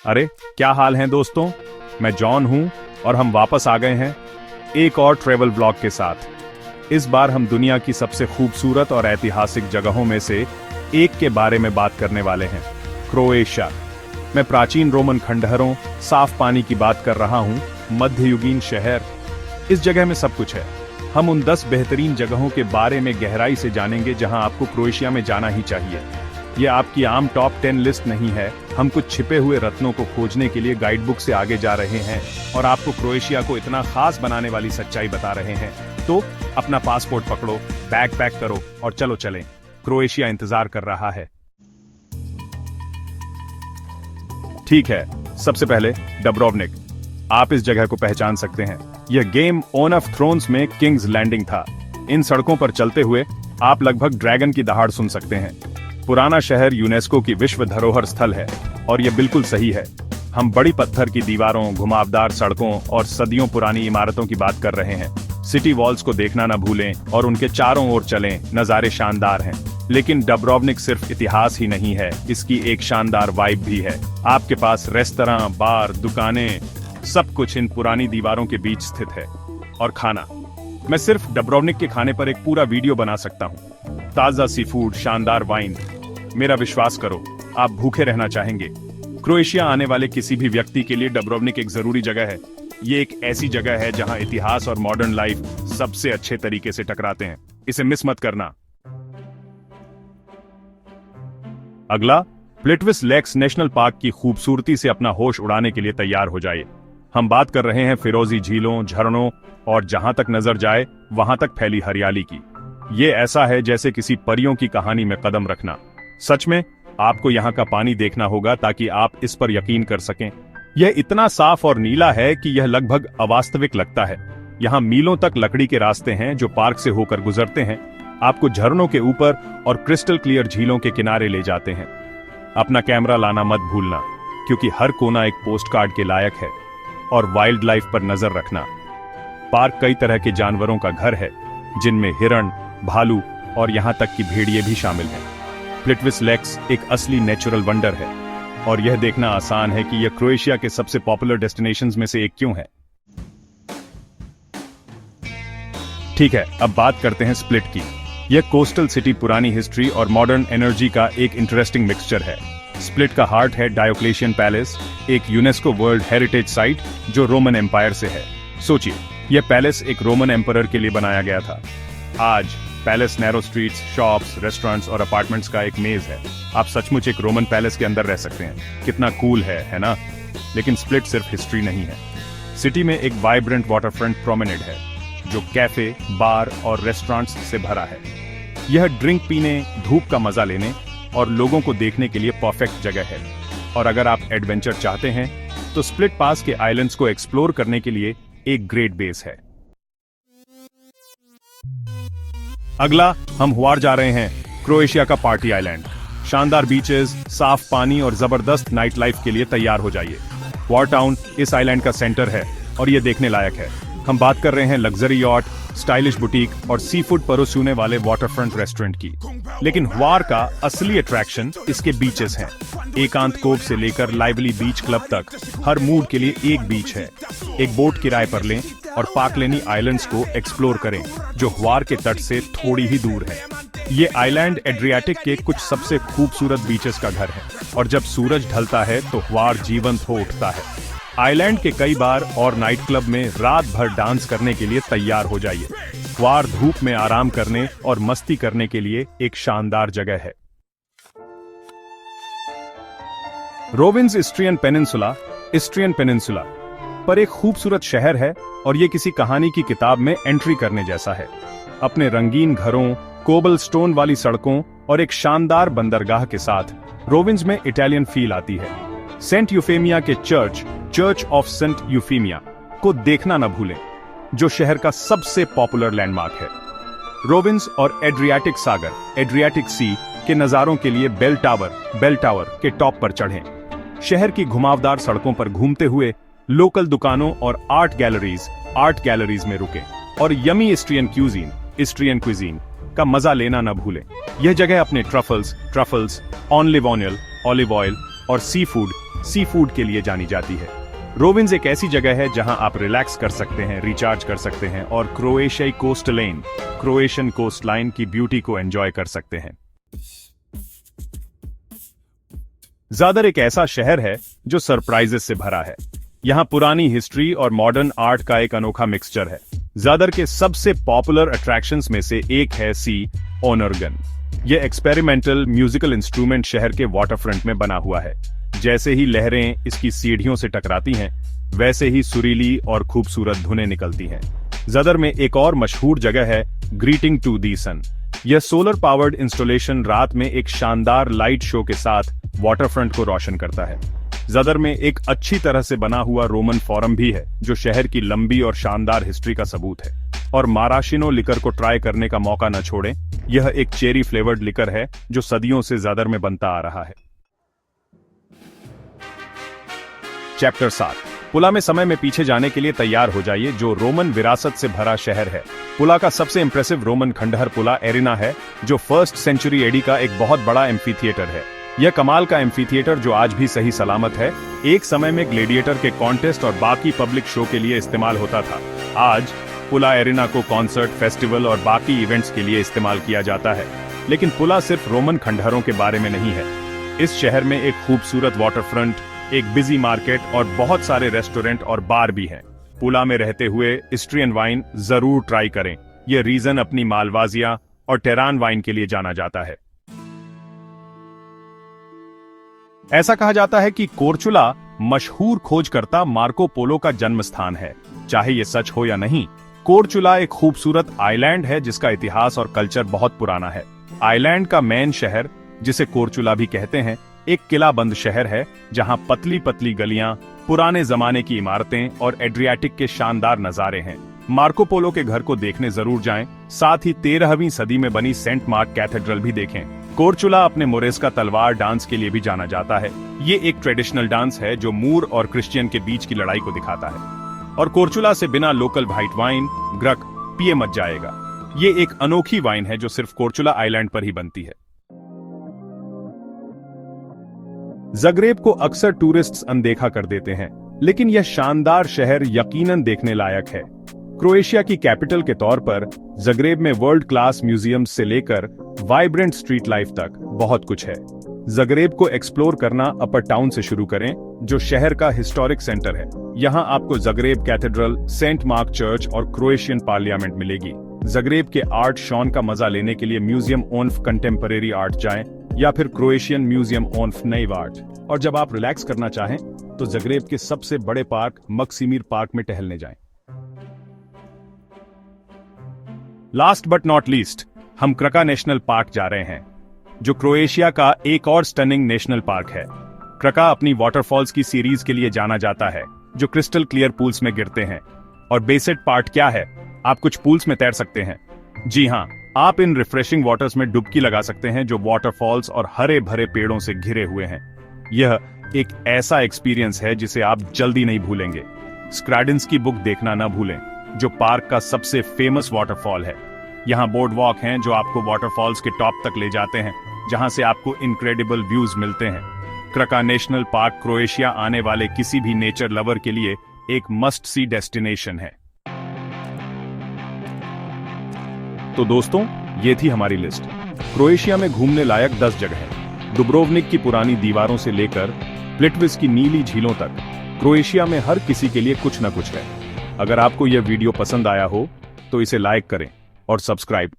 अरे क्या हाल है दोस्तों, मैं जॉन हूं और हम वापस आ गए हैं एक और ट्रेवल ब्लॉग के साथ। इस बार हम दुनिया की सबसे खूबसूरत और ऐतिहासिक जगहों में से एक के बारे में बात करने वाले हैं, क्रोएशिया। मैं प्राचीन रोमन खंडहरों, साफ पानी की बात कर रहा हूं, मध्ययुगीन शहर। इस जगह में सब कुछ है। हम उन 10 बेहतरीन जगहों के बारे में गहराई से जानेंगे जहां आपको क्रोएशिया में जाना ही चाहिए। यह आपकी आम टॉप 10 लिस्ट नहीं है। हम कुछ छिपे हुए रत्नों को खोजने के लिए गाइड बुक से आगे जा रहे हैं और आपको क्रोएशिया को इतना खास बनाने वाली सच्चाई बता रहे हैं। तो अपना पासपोर्ट पकड़ो, बैग पैक करो और चलो चलें। क्रोएशिया इंतजार कर रहा है। ठीक है, सबसे पहले डब्रोवनिक। आप इस जगह को पहचान सकते हैं। यह गेम ऑफ थ्रोन्स में किंग्स लैंडिंग था। इन सड़कों पर चलते हुए आप लगभग ड्रैगन की दहाड़ सुन सकते हैं। पुराना शहर यूनेस्को की विश्व धरोहर स्थल है और यह बिल्कुल सही है। हम बड़ी पत्थर की दीवारों, घुमावदार सड़कों और सदियों पुरानी इमारतों की बात कर रहे हैं। सिटी वॉल्स को देखना न भूलें और उनके चारों ओर चलें। नज़ारे शानदार हैं। लेकिन डब्रोवनिक सिर्फ इतिहास ही नहीं है, इसकी एक शानदार वाइब भी है। आपके पास रेस्तरां, बार, दुकानें, सब कुछ इन पुरानी दीवारों के बीच स्थित है। और खाना, मैं सिर्फ डब्रोवनिक के खाने पर एक पूरा वीडियो बना सकता हूँ। ताज़ा सी फूड, शानदार वाइन। मेरा विश्वास करो, आप भूखे रहना चाहेंगे। क्रोएशिया आने वाले किसी भी व्यक्ति के लिए डब्रोवनिक एक जरूरी जगह है। ये एक ऐसी जगह है जहां इतिहास और मॉडर्न लाइफ सबसे अच्छे तरीके से टकराते हैं। इसे मिस मत करना। अगला, प्लिट्विस लेक्स नेशनल पार्क की खूबसूरती से अपना होश उड़ाने के लिए तैयार हो जाइए। हम बात कर रहे हैं फिरोजी झीलों, झरनों और जहां तक नजर जाए वहां तक फैली हरियाली की। ये ऐसा है जैसे किसी परियों की कहानी में कदम रखना। सच में आपको यहाँ का पानी देखना होगा ताकि आप इस पर यकीन कर सकें। यह इतना साफ और नीला है कि यह लगभग अवास्तविक लगता है। यहाँ मीलों तक लकड़ी के रास्ते हैं जो पार्क से होकर गुजरते हैं, आपको झरनों के ऊपर और क्रिस्टल क्लियर झीलों के किनारे ले जाते हैं। अपना कैमरा लाना मत भूलना, क्योंकि हर कोना एक पोस्ट कार्ड के लायक है। और वाइल्ड लाइफ पर नजर रखना। पार्क कई तरह के जानवरों का घर है, जिनमें हिरण, भालू और यहाँ तक कि भेड़िए भी शामिल हैं। प्लिट्विस लेक्स एक असली नेचुरल वंडर है और यह देखना आसान है कि यह क्रोएशिया के सबसे पॉपुलर डेस्टिनेशंस में से एक क्यों है। ठीक है, अब बात करते हैं स्प्लिट की। यह कोस्टल सिटी पुरानी हिस्ट्री और मॉडर्न एनर्जी का एक इंटरेस्टिंग मिक्सचर है। स्प्लिट का हार्ट है डायोक्लेशियन पैलेस, एक यूनेस्को वर्ल्ड हेरिटेज साइट जो रोमन एम्पायर से है। सोचिए, यह पैलेस एक रोमन एम्परर के लिए बनाया गया था। आज palace narrow streets, shops, restaurants और अपार्टमेंट्स का एक मेज है। आप सचमुच एक रोमन पैलेस के अंदर रह सकते हैं। कितना कूल है ना? लेकिन स्प्लिट सिर्फ हिस्ट्री नहीं है। सिटी में एक वाइब्रेंट वाटरफ्रंट प्रोमेनेड है जो कैफे, बार और रेस्टोरेंट्स से भरा है। यह ड्रिंक पीने, धूप का मजा लेने और लोगों को देखने के लिए परफेक्ट जगह है। और अगर आप एडवेंचर चाहते हैं तो स्प्लिट पास के आइलैंड्स को एक्सप्लोर करने के लिए एक ग्रेट बेस है। अगला, हम हुआर जा रहे हैं, क्रोएशिया का पार्टी आइलैंड। शानदार बीचेस, साफ पानी और जबरदस्त नाइट लाइफ के लिए तैयार हो जाइए। हुआर टाउन इस आइलैंड का सेंटर है और यह देखने लायक है। हम बात कर रहे हैं लग्जरी यॉट, स्टाइलिश बुटीक और सी फूड परोसने वाले वाटरफ्रंट रेस्टोरेंट की। लेकिन हुआर का असली अट्रैक्शन इसके बीचेस हैं। एकांत कोव से लेकर लाइवली बीच क्लब तक हर मूड के लिए एक बीच है। एक बोट किराए पर लें और पाकलेनी आइलैंड्स को एक्सप्लोर करें, जो हुआर के तट से थोड़ी ही दूर है। ये आइलैंड एड्रियाटिक के कुछ सबसे खूबसूरत बीचेस का घर है और जब सूरज ढलता है तो हुआर जीवंत हो उठता है। आइलैंड के कई बार और नाइट क्लब में रात भर डांस करने के लिए तैयार हो जाइए। हुआर धूप में आराम करने और मस्ती करने के लिए एक शानदार जगह है। रोविन्स इस्ट्रियन पेनिनसुला पर एक खूबसूरत शहर है और यह किसी कहानी की किताब में एंट्री करने जैसा है। अपने रंगीन घरों, कोबल स्टोन वाली सड़कों और एक शानदार बंदरगाह के साथ रोविन्स में इटालियन फील आती है। सेंट यूफेमिया के चर्च ऑफ सेंट यूफेमिया को देखना न भूलें, जो शहर का सबसे पॉपुलर लैंडमार्क है। रोविन्स और एड्रियाटिक सागर, एड्रियाटिक सी के नजारों के लिए बेल टावर के टॉप पर चढ़ें। शहर की घुमावदार सड़कों पर घूमते हुए लोकल दुकानों और आर्ट गैलरीज में रुकें और यमी इस्ट्रियन क्यूजीन का मजा लेना न भूलें। यह जगह अपने ट्रफल्स, ऑलिव ऑयल और सी फूड के लिए जानी जाती है। रोविन्स एक ऐसी जगह है जहां आप रिलैक्स कर सकते हैं, रिचार्ज कर सकते हैं और क्रोएशियन कोस्ट लाइन की ब्यूटी को एंजॉय कर सकते हैं। ज़ादर एक ऐसा शहर है जो सरप्राइजेस से भरा है। यहां पुरानी हिस्ट्री और मॉडर्न आर्ट का एक अनोखा मिक्सचर है। ज़ादर के सबसे पॉपुलर अट्रैक्शंस में से एक है सी ओनरगन। यह एक्सपेरिमेंटल म्यूजिकल इंस्ट्रूमेंट शहर के वाटरफ्रंट में बना हुआ है। जैसे ही लहरें इसकी सीढ़ियों से टकराती हैं, वैसे ही सुरीली और खूबसूरत धुनें निकलती हैं। ज़ादर में एक और मशहूर जगह है ग्रीटिंग टू दी सन। यह सोलर पावर्ड इंस्टॉलेशन रात में एक शानदार लाइट शो के साथ वाटरफ्रंट को रोशन करता है। ज़ादर में एक अच्छी तरह से बना हुआ रोमन फोरम भी है, जो शहर की लंबी और शानदार हिस्ट्री का सबूत है। और माराशिनो लिकर को ट्राई करने का मौका न छोड़ें। यह एक चेरी फ्लेवर्ड लिकर है जो सदियों से ज़ादर में बनता आ रहा है। चैप्टर 7। पुला में समय में पीछे जाने के लिए तैयार हो जाइए, जो रोमन विरासत से भरा शहर है। पुला का सबसे इंप्रेसिव रोमन खंडहर पुला एरिना है, जो 1st सेंचुरी एडी का एक बहुत बड़ा एम्फीथिएटर है। यह कमाल का एम्फीथिएटर जो आज भी सही सलामत है, एक समय में ग्लेडिएटर के कॉन्टेस्ट और बाकी पब्लिक शो के लिए इस्तेमाल होता था। आज पुला एरिना को कॉन्सर्ट, फेस्टिवल और बाकी इवेंट्स के लिए इस्तेमाल किया जाता है। लेकिन पुला सिर्फ रोमन खंडहरों के बारे में नहीं है। इस शहर में एक खूबसूरत वाटरफ्रंट, एक बिजी मार्केट और बहुत सारे रेस्टोरेंट और बार भी हैं। पुला में रहते हुए इस्ट्रियन वाइन जरूर ट्राई करें। यह रीजन अपनी मालवाजिया और टेरान वाइन के लिए जाना जाता है। ऐसा कहा जाता है कि कोर्चुला मशहूर खोजकर्ता मार्को पोलो का जन्म स्थान है। चाहे यह सच हो या नहीं, कोर्चुला एक खूबसूरत आइलैंड है जिसका इतिहास और कल्चर बहुत पुराना है। आइलैंड का मेन शहर, जिसे कोर्चुला भी कहते हैं, एक किलाबंद शहर है जहां पतली पतली गलियां, पुराने जमाने की इमारतें और एड्रियाटिक के शानदार नजारे हैं। मार्को पोलो के घर को देखने जरूर जाएं। साथ ही 13वीं सदी में बनी सेंट मार्क कैथेड्रल भी देखें। कोर्चुला अपने मोरेस्का तलवार डांस के लिए भी जाना जाता है। ये एक ट्रेडिशनल डांस है जो मूर और क्रिश्चियन के बीच की लड़ाई को दिखाता है। और कोर्चुला से बिना लोकल व्हाइट वाइन ग्रक पिए मत जाएगा। ये एक अनोखी वाइन है जो सिर्फ कोर्चुला आइलैंड पर ही बनती है। ज़ग्रेब को अक्सर टूरिस्ट्स अनदेखा कर देते हैं, लेकिन यह शानदार शहर यकीनन देखने लायक है। क्रोएशिया की कैपिटल के तौर पर ज़ग्रेब में वर्ल्ड क्लास म्यूजियम्स से लेकर वाइब्रेंट स्ट्रीट लाइफ तक बहुत कुछ है। ज़ग्रेब को एक्सप्लोर करना अपर टाउन से शुरू करें, जो शहर का हिस्टोरिक सेंटर है। यहाँ आपको Zagreb cathedral, Saint mark church और क्रोएशियन पार्लियामेंट मिलेगी। ज़ग्रेब के आर्ट शॉन का मजा लेने के लिए म्यूजियम ओन्फ कंटेम्परेरी आर्ट जाएं, या फिर क्रोएशियन म्यूजियम ओन्फ नई आर्ट। और जब आप रिलैक्स करना चाहें तो ज़ग्रेब के सबसे बड़े पार्क मक्सिमीर पार्क में टहलने जाएं। लास्ट बट नॉट लीस्ट, हम क्रका नेशनल पार्क जा रहे हैं, जो क्रोएशिया का एक और स्टनिंग नेशनल पार्क है। क्रका अपनी वाटरफॉल्स की सीरीज के लिए जाना जाता है, जो क्रिस्टल क्लियर पूल्स में गिरते हैं। और बेसिक पार्ट क्या है? आप कुछ पूल्स में तैर सकते हैं। जी हाँ, आप इन रिफ्रेशिंग वाटर्स में डुबकी लगा सकते हैं, जो वाटरफॉल्स और हरे भरे पेड़ों से घिरे हुए हैं। यह एक ऐसा एक्सपीरियंस है जिसे आप जल्दी नहीं भूलेंगे। स्क्रैडेंस की बुक देखना न भूलें, जो पार्क का सबसे फेमस वाटरफॉल है। यहाँ बोर्ड वॉक हैं जो आपको वाटरफॉल्स के टॉप तक ले जाते हैं, जहां से आपको इनक्रेडिबल व्यूज मिलते हैं। क्रका नेशनल पार्क क्रोएशिया आने वाले किसी भी नेचर लवर के लिए एक मस्ट सी डेस्टिनेशन है। तो दोस्तों, ये थी हमारी लिस्ट। क्रोएशिया में घूमने लायक 10 जगहें। डुब्रोवनिक की पुरानी दीवारों से लेकर प्लिटविस की नीली झीलों तक, क्रोएशिया में हर किसी के लिए कुछ न कुछ है। अगर आपको यह वीडियो पसंद आया हो तो इसे लाइक करें और सब्सक्राइब